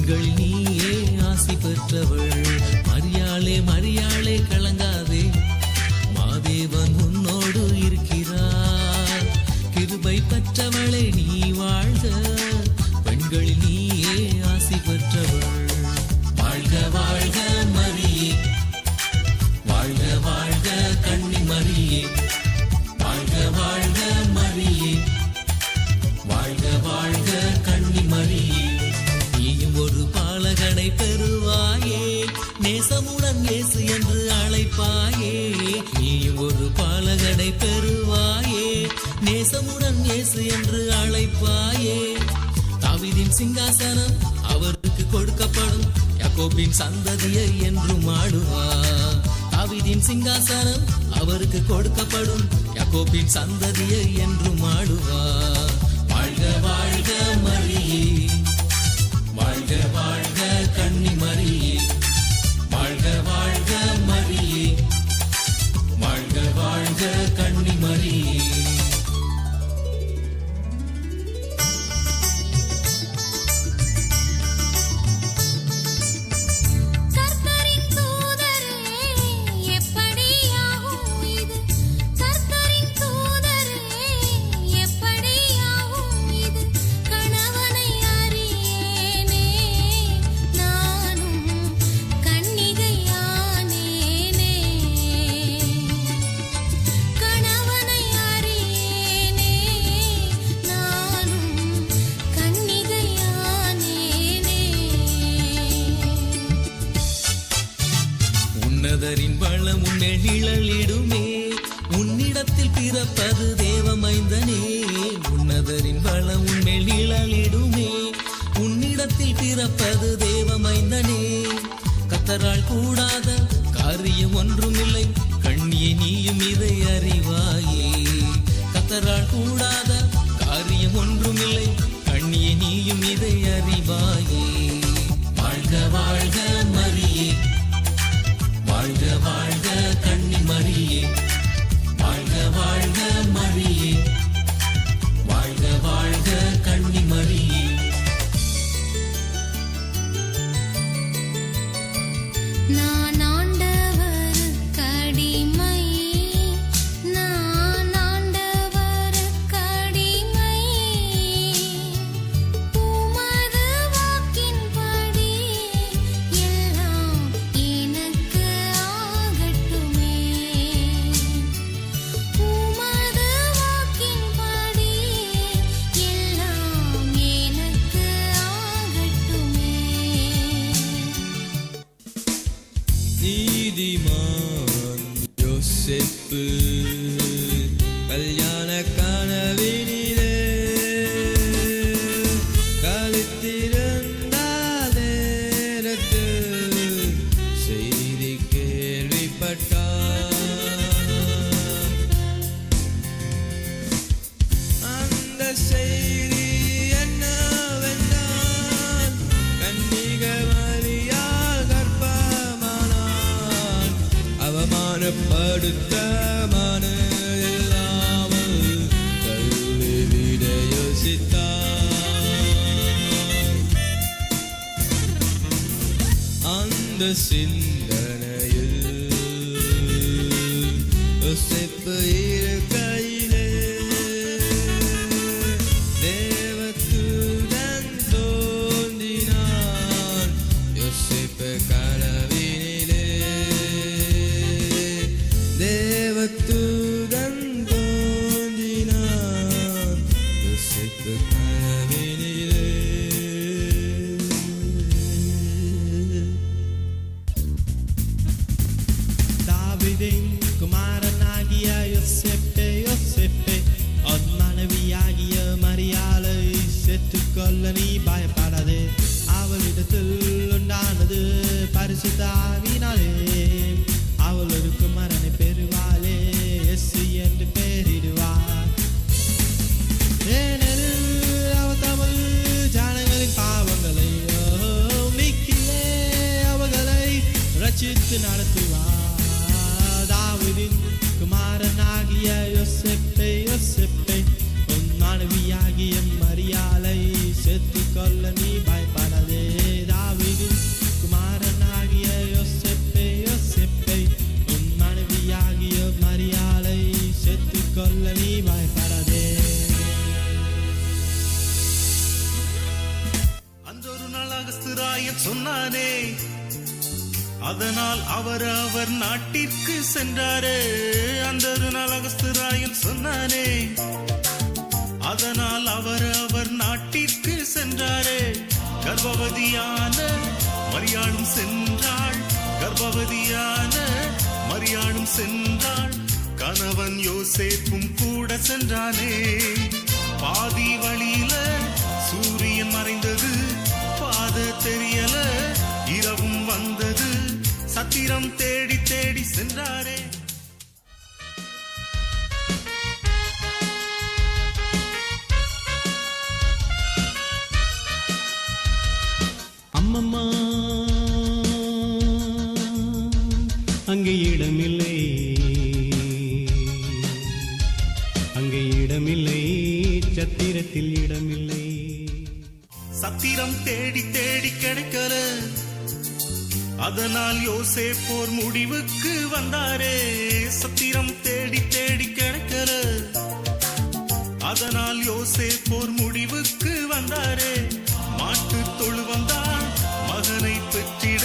பெண்கள் நீயே ஆசி பெற்றவள். மரியாளே மரியாளே கலங்காதே, மாதேவன் உன்னோடு இருக்கிறார். கிருபை பெற்றவளே நீ வாழ்க, பெண்கள் நீயே ஆசி பெற்றவள். வாழ்க வாழ்க மரியே, வாழ்க வாழ்க கன்னி மரியே, வாழ்க வாழ்க மரியே, வாழ்க வாழ்க கன்னி மரியே. நீயும் ஒரு பாலகனை பெறுவாயே, நேசமுடன் இயேசு என்று அழைப்பாயே. நீயும் ஒரு பாலகனை பெறுவாயே, நேசமுடன் இயேசு என்று அழைப்பாயே. தாவீதின் சிங்காசனம் அவருக்கு கொடுக்கப்படும், யாக்கோபின் சந்ததியை என்றும் ஆளுவார். தாவீதின் சிங்காசனம் அவருக்கு கொடுக்கப்படும், யாக்கோபின் சந்ததியை என்றும் ஆளுவார். வாழ்க வாழ்க மரியே, வாழ்க வாழ்க கன்னி மரியே, வாழ்க வாழ்க மரியே, வாழ்க வாழ்க கன்னி மரியே. உன்னதரின் வளம் உன்னில் நிழலிடுமே, உன்னிடத்தில் பிறப்பது தேவமைந்தனே. உன்னதரின் வளம் உன்னில் நிழலிடுமே, உன்னிடத்தில் பிறப்பது தேவமைந்தனே. கர்த்தரால் கூடாத காரியம் ஒன்றுமில்லை, கண்ணியே நீயும் இதை அறிவாயே. கர்த்தரால் கூடாத காரியம் ஒன்றுமில்லை, கண்ணியே நீயும் இதை அறிவாயே. வாழ்க வாழ்க மரியே, வாழ்க வாழ்க கன்னி மரியே, வாழ்க வாழ்க மரியே, வாழ்க வாழ்க கன்னி மரியே. நான் ஆண்டவருக்கு அடிமை, நான் ஆண்டவருக்கு அடிமை. உமது வாக்கின்படி எல்லாம் எனக்கு ஆகட்டுமே. உமது வாக்கின்படி எல்லாம் எனக்கு ஆகட்டுமே. நீதிமான் யோசேப்பு கல்யாண கனவினிலே கழித்திருந்த நேரத்தில் செய்தி கேள்விப்பட்டார். அந்த செய்தி என்னவென்றால், கன்னிகை மரியாள் கர்ப்பமானாள். அவமானப்படுத்த மனதில்லாமல் தள்ளிவிட யோசித்தார். அந்த சிந்தனையில் யோசேப்பு இருக்கையிலே தேவதூதன் தோன்றினான். யோசேப்பு கனவினிலே தேவதூதன் தோன்றினான். யோசேப்பு கனவினிலே. தாவீதின் குமாரனாகிய யோசேப்பே, யோசேப்பே, உன் மனைவியாகிய மரியாளை சேர்த்துக்கொள்ள நீ பயப்படாதே. அவளிடத்தில் உண்டானது பரிசுத்த ஆவியினாலே. அவள் ஒரு குமாரனை பெறுவாளே, இயேசு என்று பெயரிடுவார். ஏனெனில் அவள் தமிழ் ஜனங்களின் பாவங்களை நீக்கியே அவர்களை ரட்சித்து நடத்துவார். தாவீதின் குமாரனாகிய யோசேப்பே, யோசேப்பே, உன் மனைவியாகிய மரியாளை சேர்த்துக்கொள்ள நீ பயப்படாதே. அகஸ்திராயன் சொன்னானே, அதனால் அவர் நாட்டிற்கு சென்றாரே. அந்த ஒரு நாள் அகஸ்திராயன் சொன்னானே, அதனால் அவர் நாட்டிற்கு சென்றாரே. கர்ப்பவதியான மரியாளும் சென்றாள், கர்ப்பவதியான மரியாளும் சென்றாள். கணவன் யோசேப்பும் கூட சென்றானே. பாதி வழியில சூரியன் மறைந்தது, பாத தெரியல, இரவும் வந்தது. சத்திரம் தேடி தேடி சென்றாரே. அம்மம்மா அங்கே இடமில்லை, அங்கே இடமில்லை, சத்திரத்தில் இடமில்லை. சத்திரம் தேடி தேடி கிடைக்கல, அதனால் யோசேப்போர் முடிவுக்கு வந்தாரே. சத்திரம் தேடி தேடி கிடைக்கல, அதனால் யோசேப்போர் முடிவுக்கு வந்தாரே. மாட்டு தொழுவந்தான் மகனை பெற்றிட,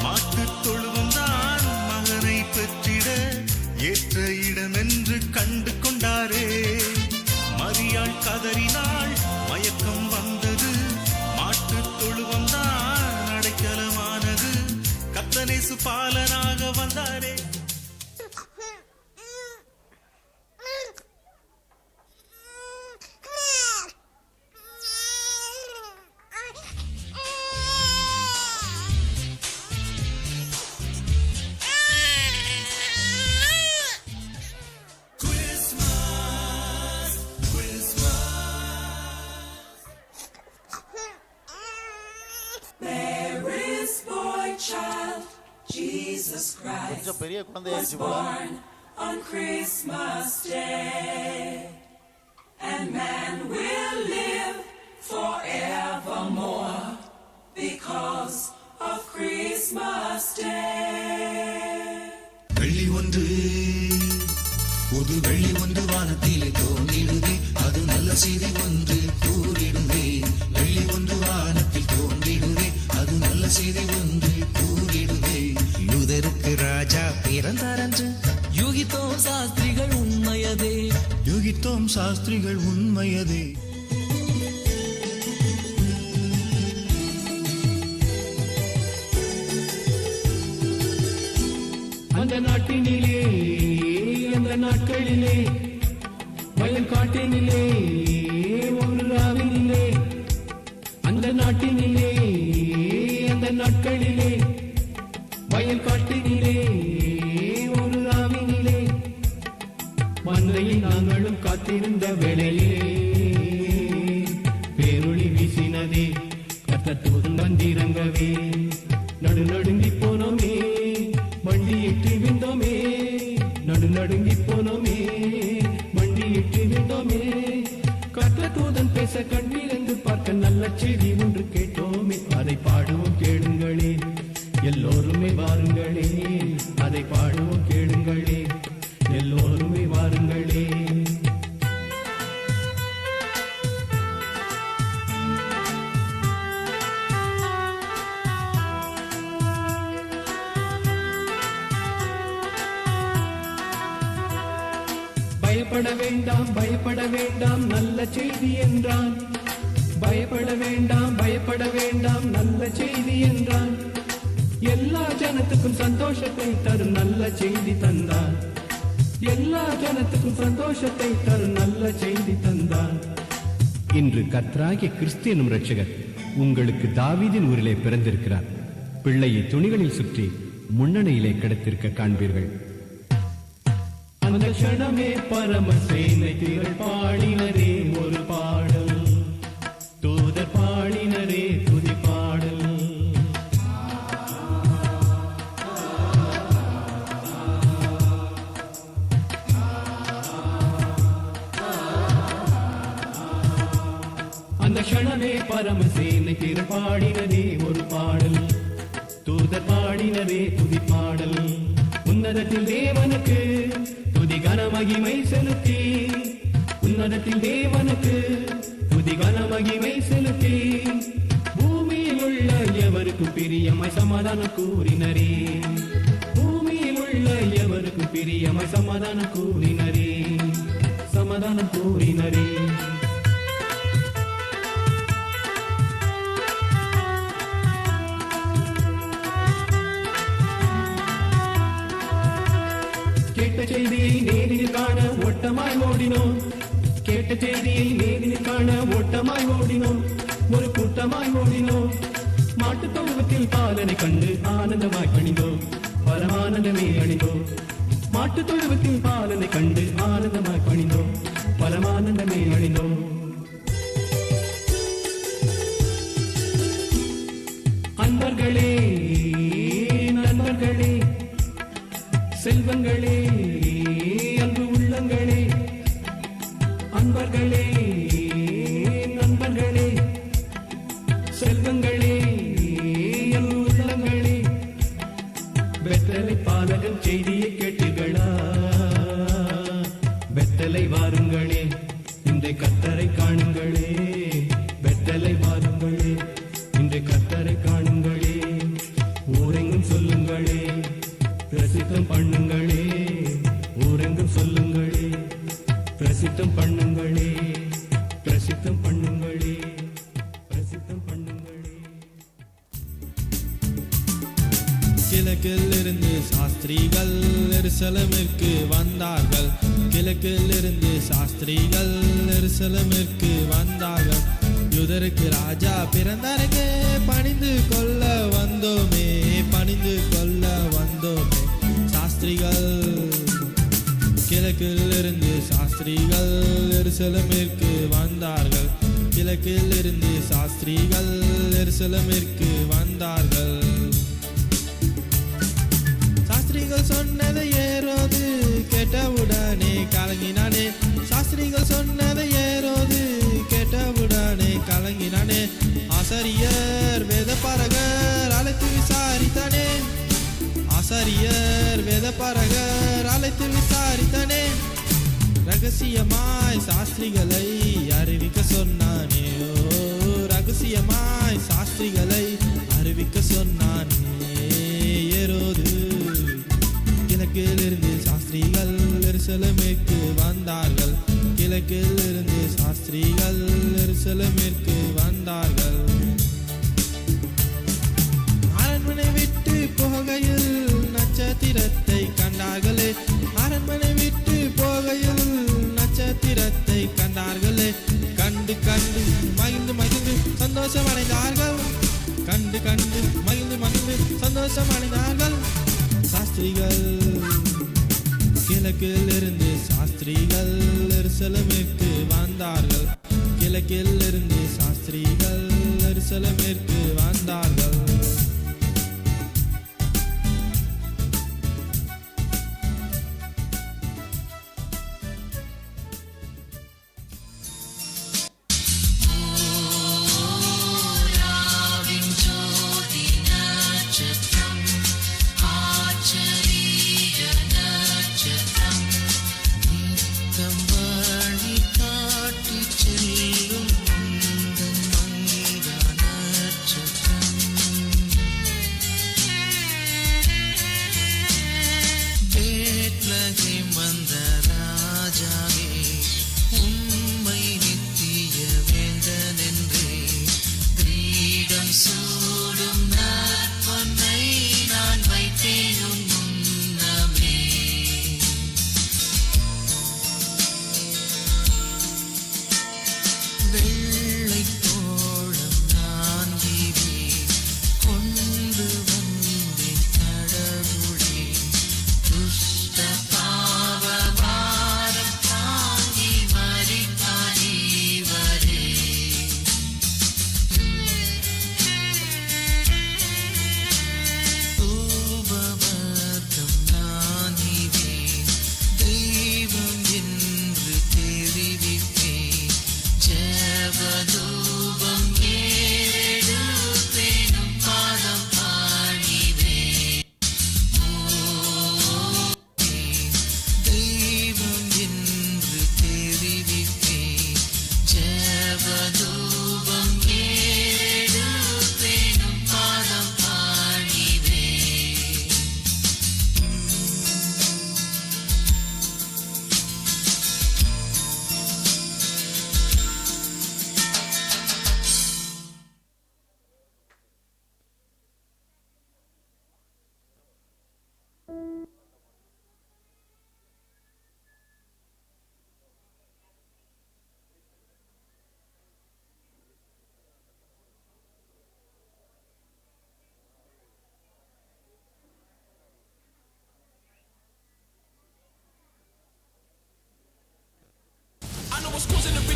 மாட்டு தொழுவந்தான் மகனை பெற்றிட ஏற்ற இடமென்று கண்டு கொண்டாரே. மரியாள் கதறினாள், மயக்கம் வந்தது, மாட்டு தொழுவந்தான் அடைக்கலமானது. கர்த்தனேசு பாலனாக வந்தாரே. கொஞ்சம் பெரிய குழந்தையாச்சு போல. On Christmas Day, and man will live forevermore because of Christmas Day. வெள்ளி ஒன்று, புது வெள்ளி ஒன்று வானத்திலே தோன்றிடுதே, அது நல்ல செய்தி ஒன்று கூறிடுதே. வெள்ளி ஒன்று வானத்தில் தோன்றிடுதே, அது நல்ல செய்தி ஒன்று கூறிடுதே. யூதருக்கு ராஜா பிறந்தாரன்று யூகித்தோம் சாஸ்திரிகள் உண்மையதே, யூகித்தோம் சாஸ்திரிகள் உண்மையதே. அந்த நாட்டினிலே, அந்த நாட்களிலே, வயல் காட்டினிலே, ஒரு ராவினிலே, அந்த நாட்டினிலே, அந்த நாட்களிலே, வயல் காட்டினிலே, ஒரு ராவினிலே, மந்தையில் நாங்களும் காத்திருந்த வேளையிலே பேரொளி வீசினதே. கர்த்தர் தூதன் வந்திறங்கவே நடுநடுங்கி போனோமே, மண்டியிட்டு விந்தோமே, நடுநடுங்கி போனோமே, மண்டியிட்டு விந்தோமே. கர்த்தர் தூதன் பேச கண்ணிரந்து பார்க்க நல்ல செய்தி ஒன்று கேட்டோமே. அதை பாடுவோம் கேளுங்களே, எல்லோருமே வாருங்களே, அதை பாடுவோம் கேளுங்களே, எல்லோருமே வாருங்களே. பயப்பட வேண்டாம், பயப்பட வேண்டாம், நல்ல செய்தி என்றான். பயப்பட வேண்டாம், பயப்பட வேண்டாம், நல்ல செய்தி என்றான். எல்லா ஜனத்துக்கும் சந்தோஷத்தை தரும் நல்ல செய்தி தந்தான். எல்லா ஜனத்துக்கும் சந்தோஷத்தை தரும் நல்ல செய்தி தந்தான். இன்று கர்த்தராகிய கிறிஸ்து எனும் இரட்சகர் உங்களுக்கு தாவீதின் ஊரிலே பிறந்திருக்கிறார். பிள்ளையை துணிகளில் சுற்றி முன்னணியிலே கிடத்திருக்க காண்பீர்கள். அந்த க்ஷணமே பரமசேனை திரள் பாடினரே ஒரு பாடல், தூதர் பாடினரே துதி பாடல். அந்த க்ஷணமே பரமசேனை திரள் பாடினரே ஒரு பாடல், தூதர் பாடினரே துதி பாடல். உன்னதத்தில் தேவனுக்கு துதி கனமகிமை செலுத்தி, உன்னதத்தில் தேவனுக்கு துதி கனமகிமை செலுத்தி, பூமியில் உள்ள எவருக்கு பிரியமாய் சமாதானம் கூறினரே பூமியில் உள்ள எவருக்கு பிரியமாய் சமாதானம் கூறினரே சமாதானம் கூறினரே கேட்ட செய்தியை நேரில் காண ஓட்டமாய் ஓடினோம் கேட்ட செய்தியை நேரில் காண ஓட்டமாய் ஓடினோம் ஒரு கூட்டமாய் ஓடினோம் மாட்டுத் தொழுவத்தில் பாலனை கண்டு ஆனந்தமாய் பணிந்தோம் பரமானந்தமே அணிந்தோம் மாட்டுத் தொழுவத்தில் பாலனை கண்டு ஆனந்தமாய் பணிந்தோம் பரமானந்தமே அணிந்தோம் அன்பர்களே நண்பர்களே செல்வங்களே அன்பு உள்ளங்களே அன்பர்களே நண்பர்களே செல்வங்களே அன்பு உள்ளங்களே பெத்தலை பாலகன் செய்தியை கேட்டீர்களா பெத்தலை வாருங்களே இந்த கர்த்தரை காணுங்களே பெத்தலை வாருங்களே இந்த கர்த்தரை காணுங்களே ஊரெங்கும் சொல்லுங்களே பிரசித்தம் பண்ணுங்களே ஊரெங்கும் சொல்லுங்களே பிரசித்தம் பண்ணுங்களே பிரசித்தம் பண்ணுங்களே பிரசித்தம் பண்ணுங்களே கிழக்கில் இருந்து சாஸ்திரிகள் எருசலேமிற்கு வந்தார்கள் கிழக்கில் இருந்து சாஸ்திரிகள் எருசலேமிற்கு வந்தார்கள் யூதருக்கு ராஜா பிறந்தாருங்க பணிந்து கொள்ள வந்தோமே பணிந்து கொள்ள வந்தோமே சாஸ்திரிகள் கிழக்கில் இருந்து சாஸ்திரிகள் எருசலேமிற்கு வந்தார்கள் கிழக்கில் இருந்து சாஸ்திரிகள் எருசலேமிற்கு வந்தார்கள் சாஸ்திரிகள் சொன்னதை ஏரோது கேட்டவுடனே கலங்கினானே சாஸ்திரிகள் சொன்னதை ஏரோது கேட்டவுடனே கலங்கினானே ஆசாரியர் வேதபாரகர் அழைத்து விசாரித்தானே ஆசாரியர் வேதபாரகர் அழைத்து விசாரித்தானே ரகசியமாய் சாஸ்திரிகளை அறிவிக்க சொன்னானே ஓ ரகசியமாய் சாஸ்திரிகளை அறிவிக்க சொன்னானே ஏரோது கிழக்கில் இருந்து சாஸ்திரிகள் எருசலேமிற்கு வந்தார்கள் கிழக்கில் இருந்து சாஸ்திரிகள் எருசலேமிற்கு வந்தார்கள் அரண்மனை விட்டு போகையில் நட்சத்திரத்தை கண்டார்களே அரண்மனை விட்டு போகையில் நட்சத்திரத்தை கண்டார்களே கண்டு கண்டு மகிழ்ந்து மகிழ்ந்து சந்தோஷம் அடைந்தார்கள் கண்டு கண்டு மகிழ்ந்து மகிழ்ந்து சந்தோஷம் அடைந்தார்கள் சாஸ்திரிகள் கிழக்கில் இருந்து சாஸ்திரிகள் எருசலேமிற்கு வந்தார்கள் கிழக்கில் இருந்து சாஸ்திரிகள் எருசலேமிற்கு வந்தார்கள் சூடும் நற்பொன்னை schools in the